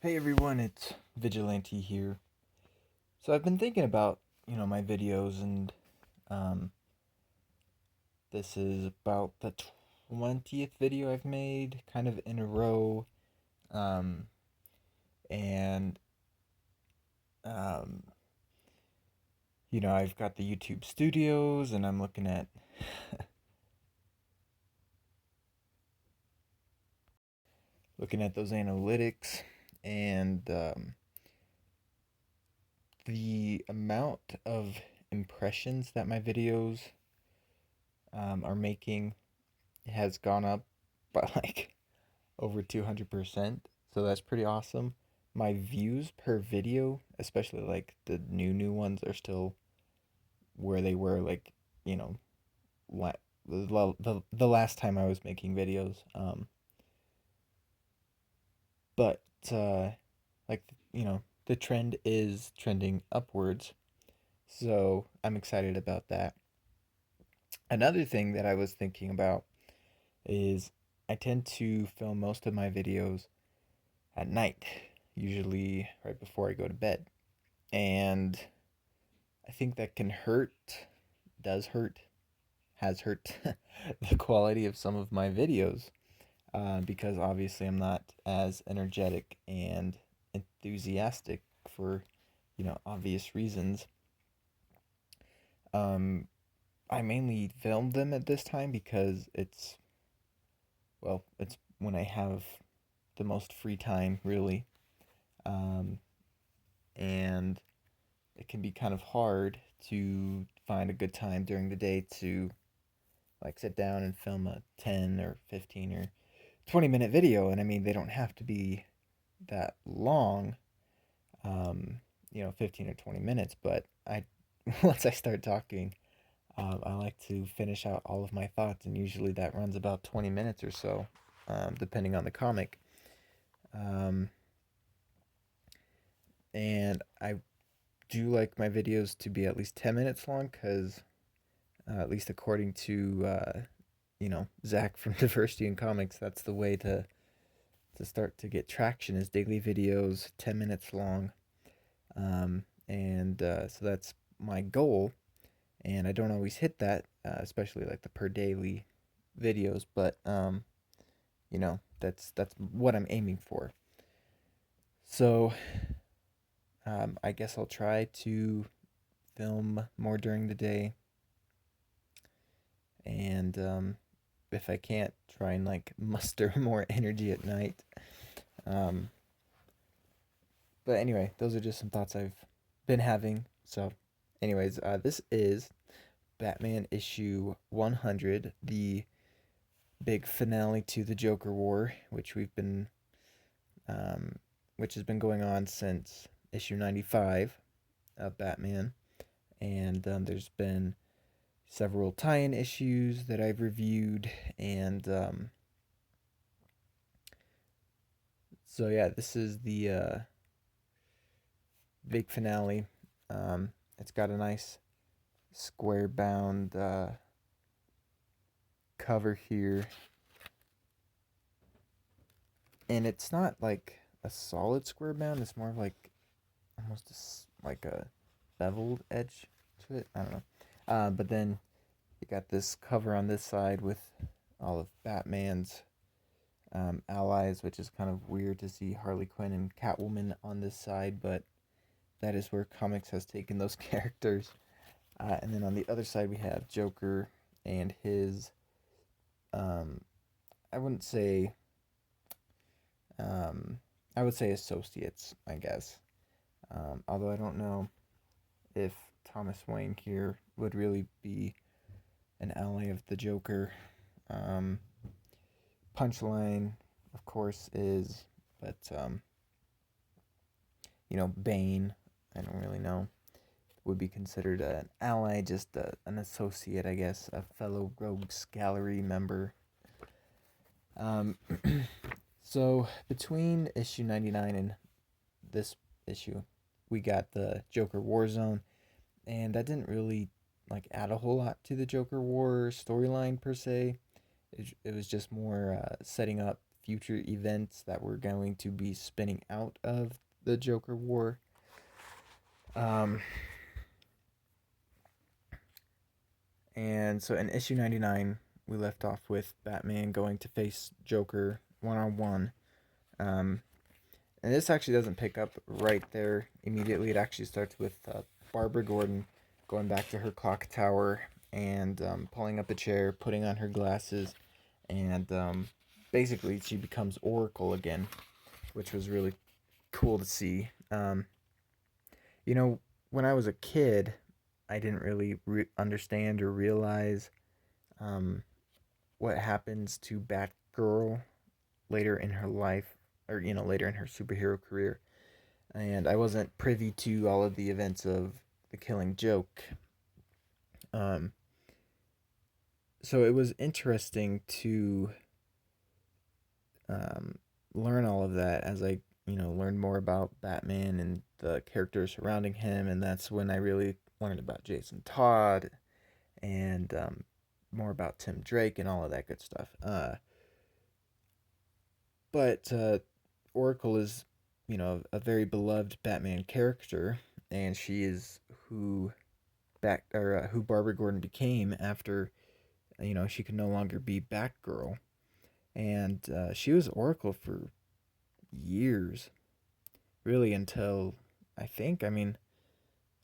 Hey everyone, it's Vigilante here. So I've been thinking about, my videos and um this is about the 20th video I've made kind of in a row. Um and um I've got the YouTube studios and I'm looking at those analytics and the amount of impressions that my videos are making has gone up by like over 200%. So that's pretty awesome. My views per video, especially like the new ones, are still where they were like, you know, la- the last time I was making videos. But like the trend is trending upwards. So I'm excited about that. Another thing that I was thinking about is I tend to film most of my videos at night, usually right before I go to bed. And I think that can hurt, does hurt, has hurt the quality of some of my videos because obviously I'm not as energetic and enthusiastic for, obvious reasons. Um, I mainly filmed them at this time because it's when I have the most free time, really. Um, and it can be kind of hard to find a good time during the day to like sit down and film a 10 or 15 or 20-minute video. And I mean, they don't have to be that long, 15 or 20 minutes, but once I start talking, I like to finish out all of my thoughts, and usually that runs about 20 minutes or so, depending on the comic. Um, and I do like my videos to be at least 10 minutes long because, at least according to, Zach from Diversity in Comics, that's the way to start to get traction is daily videos, 10 minutes long. And so that's my goal. And I don't always hit that, especially like the per daily videos, but that's what I'm aiming for. So I guess I'll try to film more during the day, and if I can't, try and like muster more energy at night. Um, but anyway, those are just some thoughts I've been having. So, anyways, this is Batman issue 100, the big finale to the Joker War, um, which has been going on since issue 95 of Batman, and there's been several tie-in issues that I've reviewed, and so yeah, this is the big finale. It's got a nice square bound cover here, and it's not like a solid square bound. It's more of like almost like a beveled edge to it. I don't know. But then you got this cover on this side with all of Batman's allies, which is kind of weird to see Harley Quinn and Catwoman on this side, but that is where comics has taken those characters. And then on the other side, we have Joker and his, um, I wouldn't say, um, I would say associates, I guess. Although I don't know if Thomas Wayne here would really be an ally of the Joker. Um, Punchline, of course, is, but Bane, I don't really know, would be considered an ally, just an associate, I guess, a fellow Rogues Gallery member. Um, so between issue 99 and this issue, we got the Joker Warzone, and that didn't really like add a whole lot to the Joker War storyline per se. It was just more setting up future events that were going to be spinning out of the Joker War. Um, and so in issue 99, we left off with Batman going to face Joker one-on-one. And this actually doesn't pick up right there immediately. It actually starts with Barbara Gordon going back to her clock tower and pulling up a chair, putting on her glasses, and basically she becomes Oracle again, which was really cool to see. You know, when I was a kid, I didn't really understand or realize um, what happens to Batgirl later in her life, or later in her superhero career, and I wasn't privy to all of the events of the Killing Joke. Um, so it was interesting to um, learn all of that as I, learned more about Batman and the characters surrounding him, and that's when I really learned about Jason Todd and more about Tim Drake and all of that good stuff. But Oracle is, a very beloved Batman character, and she is who Barbara Gordon became after she could no longer be Batgirl, and she was Oracle for years, really until I mean,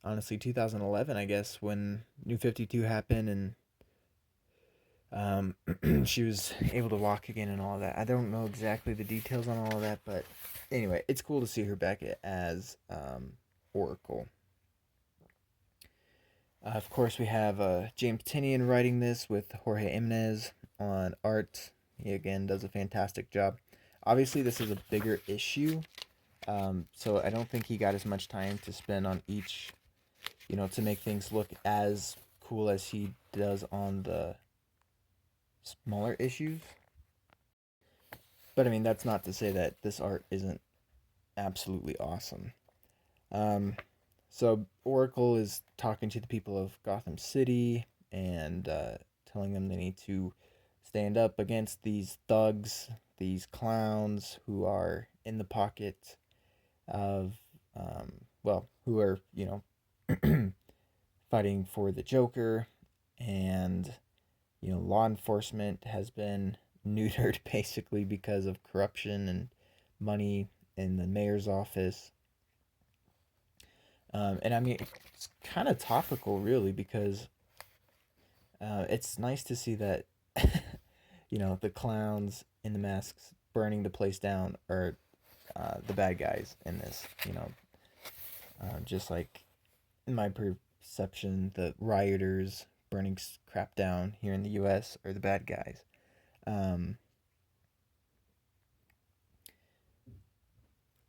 honestly, 2011, I guess, when New 52 happened and she was able to walk again and all of that. I don't know exactly the details on all of that, but anyway, it's cool to see her back as Oracle. Of course, we have James Tynion writing this with Jorge Jimenez on art. He again does a fantastic job. Obviously, this is a bigger issue, so I don't think he got as much time to spend on each, to make things look as cool as he does on the smaller issues. But I mean, that's not to say that this art isn't absolutely awesome. Um, so Oracle is talking to the people of Gotham City and telling them they need to stand up against these thugs, these clowns who are in the pocket of, who are, fighting for the Joker. And, law enforcement has been neutered basically because of corruption and money in the mayor's office. And I mean, it's kind of topical, really, because it's nice to see that, the clowns in the masks burning the place down are the bad guys in this. Just like in my perception, the rioters burning crap down here in the U.S. are the bad guys.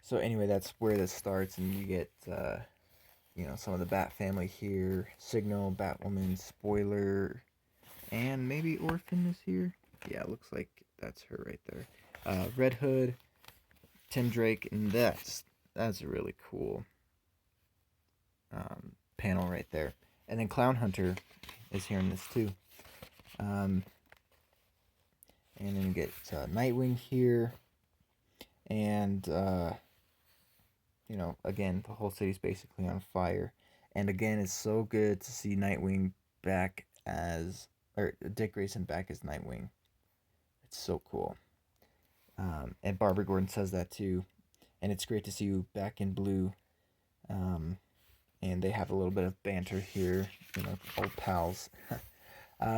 So anyway, that's where this starts, and you get some of the Bat family here. Signal, Batwoman, Spoiler, and maybe Orphan is here. Yeah, it looks like that's her right there. Red Hood, Tim Drake, and that's a really cool panel right there. And then Clown Hunter is here in this too. And then you get Nightwing here, and again, the whole city's basically on fire. And again, it's so good to see Nightwing back or Dick Grayson back as Nightwing. It's so cool. And Barbara Gordon says that too. And it's great to see you back in blue. And they have a little bit of banter here, old pals.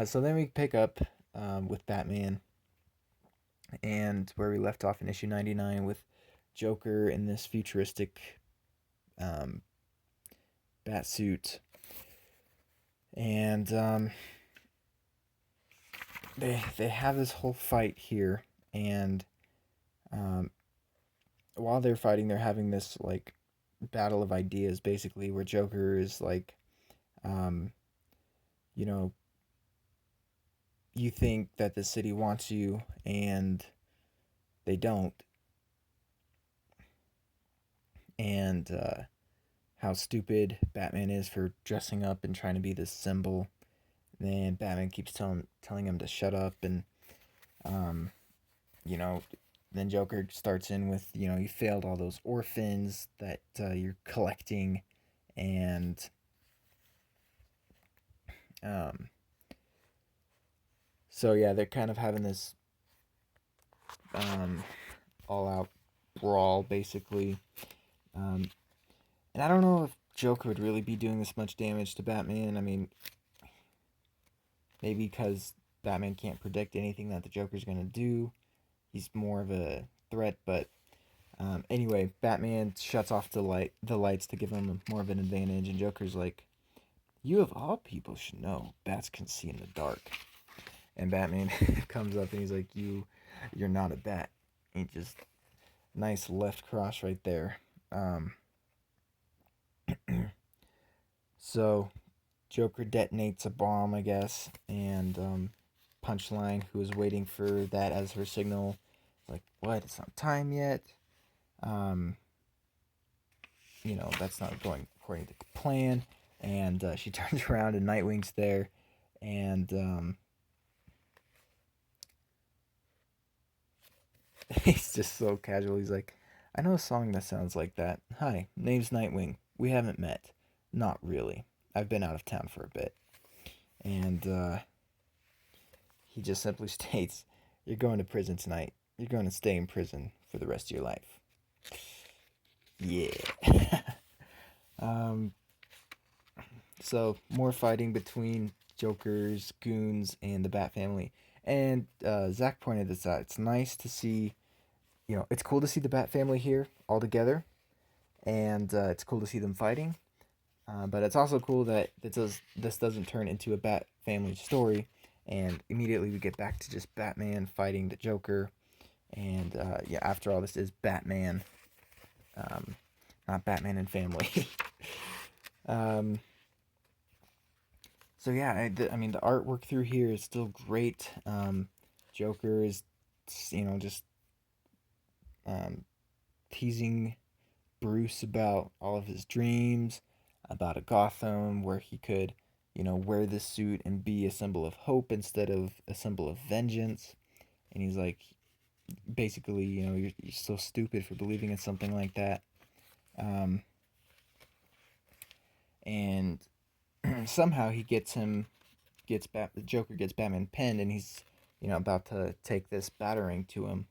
So then we pick up with Batman, and where we left off in issue 99 with Joker in this futuristic bat suit. And they have this whole fight here, and while they're fighting, they're having this like battle of ideas, basically, where Joker is like, you know, you think that the city wants you, and they don't, and how stupid Batman is for dressing up and trying to be this symbol. And Batman keeps telling him to shut up, and you know, then Joker starts in with, you failed all those orphans that you're collecting, and um, so yeah, they're kind of having this um, all-out brawl, basically. Um, and I don't know if Joker would really be doing this much damage to Batman. I mean, maybe because Batman can't predict anything that the Joker's gonna do. He's more of a threat, but anyway, Batman shuts off the lights to give him more of an advantage, and Joker's like, "You of all people should know, bats can see in the dark." And Batman comes up and he's like, "You're not a bat." And he just nice left cross right there. So Joker detonates a bomb, I guess, and Punchline, who is waiting for that as her signal, is like, "What? It's not time yet." Um, that's not going according to plan. And she turns around and Nightwing's there, and he's just so casual. He's like, "I know a song that sounds like that. Hi, name's Nightwing. We haven't met. Not really. I've been out of town for a bit." And he just simply states, "You're going to prison tonight. You're going to stay in prison for the rest of your life." Yeah. um, so, more fighting between Joker's goons and the Bat family. And Zach pointed this out. It's nice to see, it's cool to see the Bat family here all together. And it's cool to see them fighting. But it's also cool that this doesn't turn into a Bat family story. And immediately we get back to just Batman fighting the Joker. And yeah, after all, this is Batman, not Batman and Family. um, so yeah, I mean, the artwork through here is still great. Joker is, just um, teasing Bruce about all of his dreams, about a Gotham where he could, wear this suit and be a symbol of hope instead of a symbol of vengeance. And he's like, basically, you're so stupid for believing in something like that. And somehow the Joker gets Batman pinned, and he's, about to take this battering to him.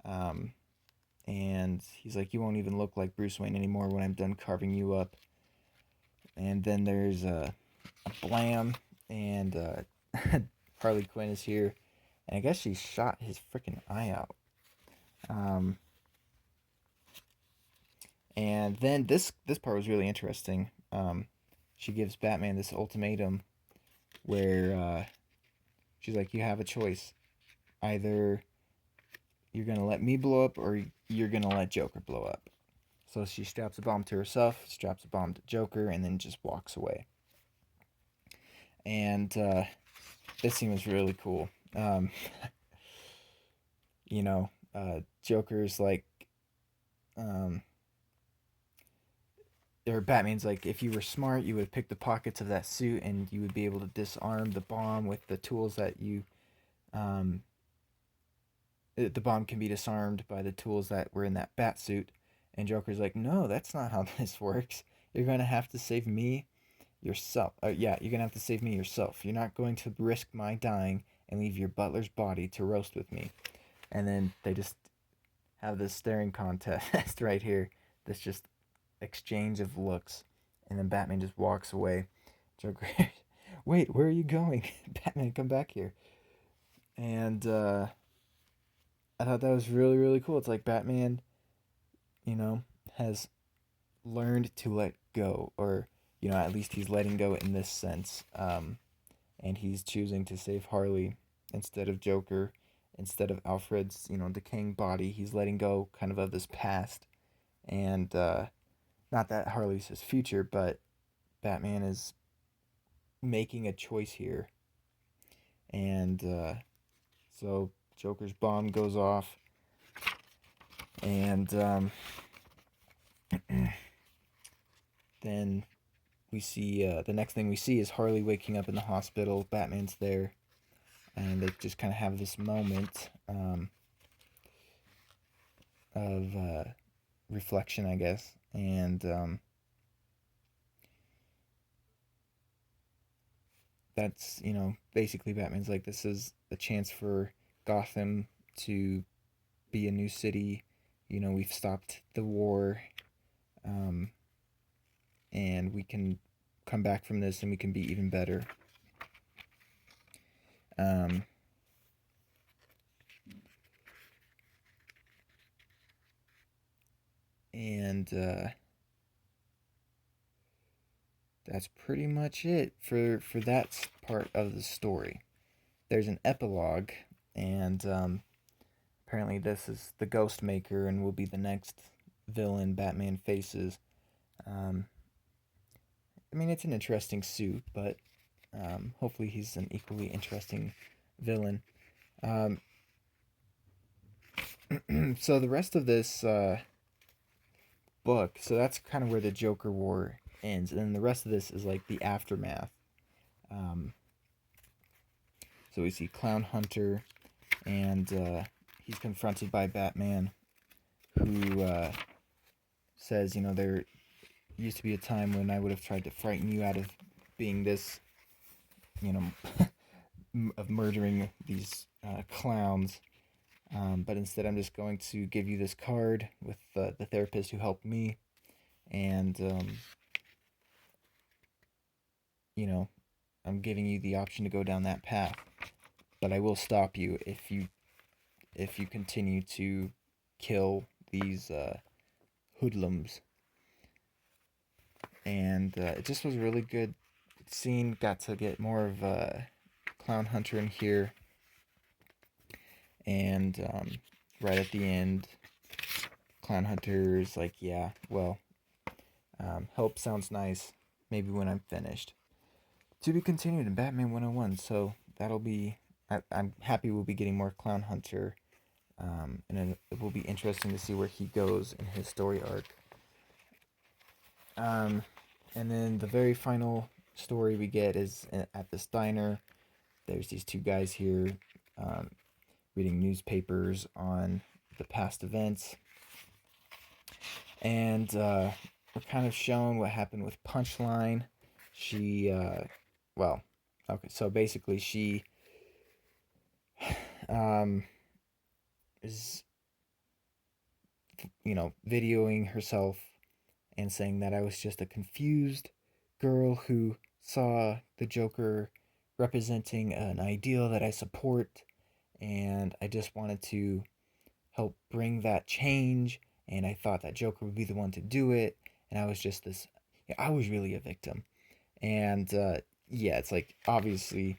And he's like, "You won't even look like Bruce Wayne anymore when I'm done carving you up." And then there's a blam, and Harley Quinn is here, and I guess she shot his freaking eye out. And then this part was really interesting. She gives Batman this ultimatum where she's like, "You have a choice. Either you're gonna let me blow up, or you're gonna let Joker blow up." So she straps a bomb to herself, straps a bomb to Joker, and then just walks away. And this scene was really cool. Joker's like, or Batman's like, "If you were smart, you would pick the pockets of that suit, and you would be able to disarm the bomb with the tools that you, the bomb can be disarmed by the tools that were in that bat suit." And Joker's like, "No, that's not how this works. You're gonna have to save me yourself. Yeah, you're gonna have to save me yourself. You're not going to risk my dying and leave your butler's body to roast with me." And then they just have this staring contest right here. This just exchange of looks, and then Batman just walks away. Joker, "Wait, where are you going?" "Batman, come back here." And I thought that was really, really cool. It's like Batman, has learned to let go, or at least he's letting go in this sense. And he's choosing to save Harley instead of Joker, instead of Alfred's, decaying body. He's letting go kind of this past, and not that Harley's his future, but Batman is making a choice here. And so Joker's bomb goes off, and then we see the next thing we see is Harley waking up in the hospital. Batman's there, and they just kind of have this moment. of reflection, I guess. And that's, basically Batman's like, this is a chance for Gotham to be a new city. We've stopped the war, um, and we can come back from this and we can be even better. Um, and that's pretty much it for that part of the story. There's an epilogue, and apparently this is the Ghost Maker and will be the next villain Batman faces. Um, I mean, it's an interesting suit, but hopefully he's an equally interesting villain. Um, so the rest of this book, so that's kind of where the Joker War ends, and then the rest of this is like the aftermath. Um, so we see Clown Hunter, and he's confronted by Batman, who says, there used to be a time when I would have tried to frighten you out of being this, you know, of murdering these clowns. But instead, I'm just going to give you this card with the therapist who helped me, and you know, I'm giving you the option to go down that path. But I will stop you if you continue to kill these hoodlums. And it just was a really good scene. Got to get more of Clown Hunter in here, and right at the end, Clown Hunter is like, yeah, well, help sounds nice. Maybe when I'm finished. To be continued in Batman 101. So that'll be. I'm happy we'll be getting more Clown Hunter, and it will be interesting to see where he goes in his story arc. And then the very final story we get is at this diner. There's these two guys here, um, reading newspapers on the past events, and we're kind of shown what happened with Punchline. She, well, okay, so basically she um, is, videoing herself and saying that I was just a confused girl who saw the Joker representing an ideal that I support, and I just wanted to help bring that change, and I thought that Joker would be the one to do it, and I was just this. Yeah, I was really a victim, and yeah, it's like obviously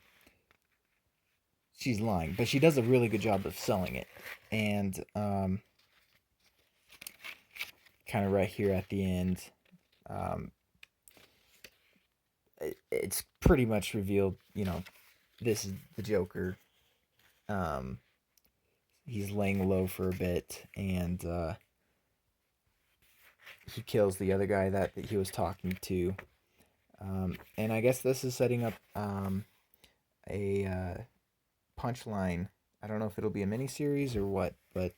she's lying, but she does a really good job of selling it, and kind of right here at the end, um, it's pretty much revealed. This is the Joker. Um, he's laying low for a bit, and he kills the other guy that he was talking to. And I guess this is setting up a Punchline. I don't know if it'll be a miniseries or what, but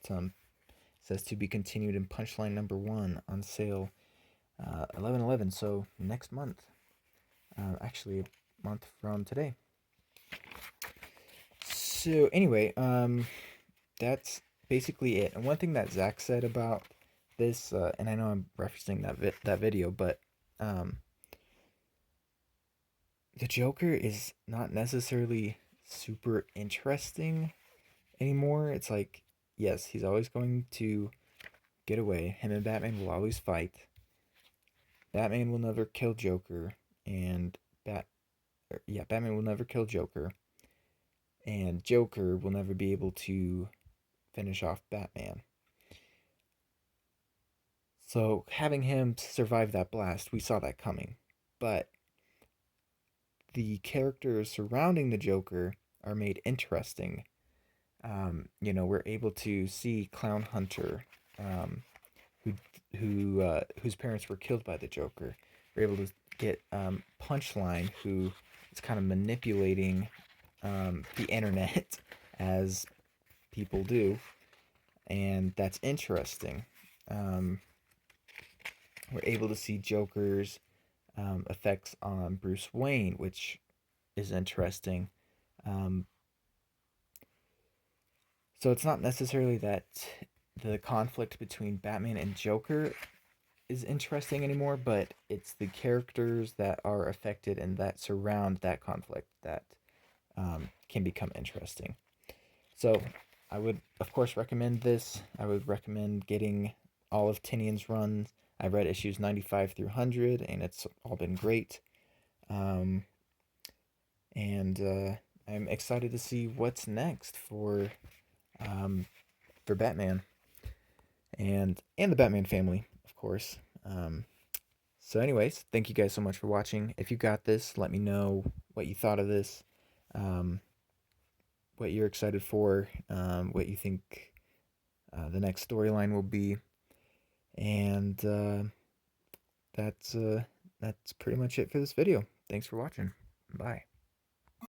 says to be continued in Punchline #1 on sale 11/11, so next month. Actually, a month from today. So anyway, that's basically it. And one thing that Zach said about this, and I know I'm referencing that video, but the Joker is not necessarily super interesting anymore. It's like, yes, he's always going to get away. Him and Batman will always fight. Batman will never kill Joker, and Batman will never kill Joker, and Joker will never be able to finish off Batman. So having him survive that blast, we saw that coming. But the characters surrounding the Joker are made interesting. We're able to see Clown Hunter, who whose parents were killed by the Joker. We're able to get Punchline, who is kind of manipulating the internet as people do. and that's interesting. Um, we're able to see Joker's effects on Bruce Wayne, which is interesting. Um, so it's not necessarily that the conflict between Batman and Joker is interesting anymore, but it's the characters that are affected and that surround that conflict that can become interesting. So I would, of course, recommend this. I would recommend getting all of Tinian's runs. I've read issues 95 through 100, and it's all been great. Um, and I'm excited to see what's next um, for Batman and the Batman family, of course. So, anyways, thank you guys so much for watching. If you got this, let me know what you thought of this, um, what you're excited for, what you think the next storyline will be, and that's uh, that's pretty much it for this video. Thanks for watching. Bye.